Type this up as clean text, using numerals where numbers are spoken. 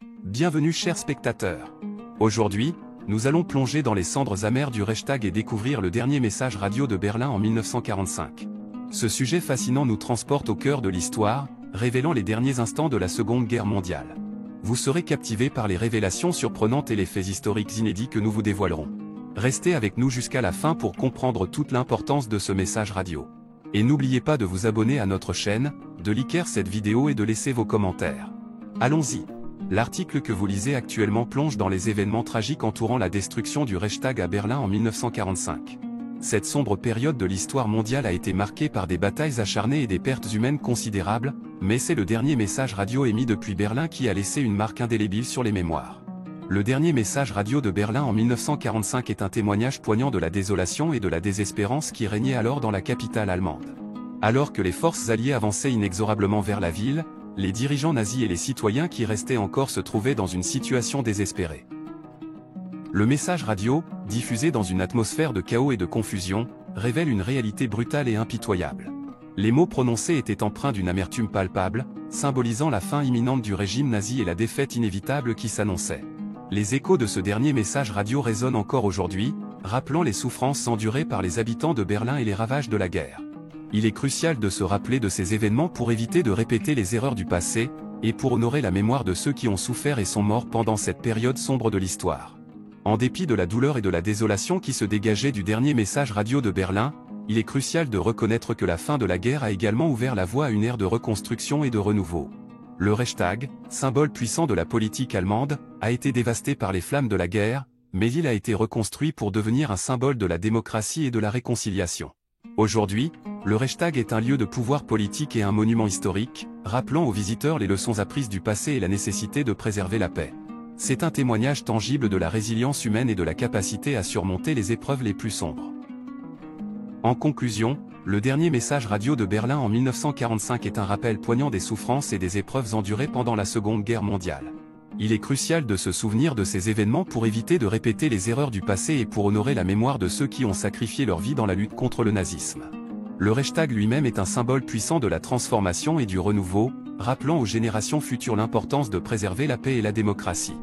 Bienvenue chers spectateurs. Aujourd'hui, nous allons plonger dans les cendres amères du Reichstag et découvrir le dernier message radio de Berlin en 1945. Ce sujet fascinant nous transporte au cœur de l'histoire, révélant les derniers instants de la Seconde Guerre mondiale. Vous serez captivé par les révélations surprenantes et les faits historiques inédits que nous vous dévoilerons. Restez avec nous jusqu'à la fin pour comprendre toute l'importance de ce message radio. Et n'oubliez pas de vous abonner à notre chaîne, de liker cette vidéo et de laisser vos commentaires. Allons-y. L'article que vous lisez actuellement plonge dans les événements tragiques entourant la destruction du Reichstag à Berlin en 1945. Cette sombre période de l'histoire mondiale a été marquée par des batailles acharnées et des pertes humaines considérables, mais c'est le dernier message radio émis depuis Berlin qui a laissé une marque indélébile sur les mémoires. Le dernier message radio de Berlin en 1945 est un témoignage poignant de la désolation et de la désespérance qui régnait alors dans la capitale allemande. Alors que les forces alliées avançaient inexorablement vers la ville, les dirigeants nazis et les citoyens qui restaient encore se trouvaient dans une situation désespérée. Le message radio, diffusé dans une atmosphère de chaos et de confusion, révèle une réalité brutale et impitoyable. Les mots prononcés étaient empreints d'une amertume palpable, symbolisant la fin imminente du régime nazi et la défaite inévitable qui s'annonçait. Les échos de ce dernier message radio résonnent encore aujourd'hui, rappelant les souffrances endurées par les habitants de Berlin et les ravages de la guerre. Il est crucial de se rappeler de ces événements pour éviter de répéter les erreurs du passé, et pour honorer la mémoire de ceux qui ont souffert et sont morts pendant cette période sombre de l'histoire. En dépit de la douleur et de la désolation qui se dégageaient du dernier message radio de Berlin, il est crucial de reconnaître que la fin de la guerre a également ouvert la voie à une ère de reconstruction et de renouveau. Le Reichstag, symbole puissant de la politique allemande, a été dévasté par les flammes de la guerre, mais il a été reconstruit pour devenir un symbole de la démocratie et de la réconciliation. Aujourd'hui, le Reichstag est un lieu de pouvoir politique et un monument historique, rappelant aux visiteurs les leçons apprises du passé et la nécessité de préserver la paix. C'est un témoignage tangible de la résilience humaine et de la capacité à surmonter les épreuves les plus sombres. En conclusion, le dernier message radio de Berlin en 1945 est un rappel poignant des souffrances et des épreuves endurées pendant la Seconde Guerre mondiale. Il est crucial de se souvenir de ces événements pour éviter de répéter les erreurs du passé et pour honorer la mémoire de ceux qui ont sacrifié leur vie dans la lutte contre le nazisme. Le Reichstag lui-même est un symbole puissant de la transformation et du renouveau, rappelant aux générations futures l'importance de préserver la paix et la démocratie.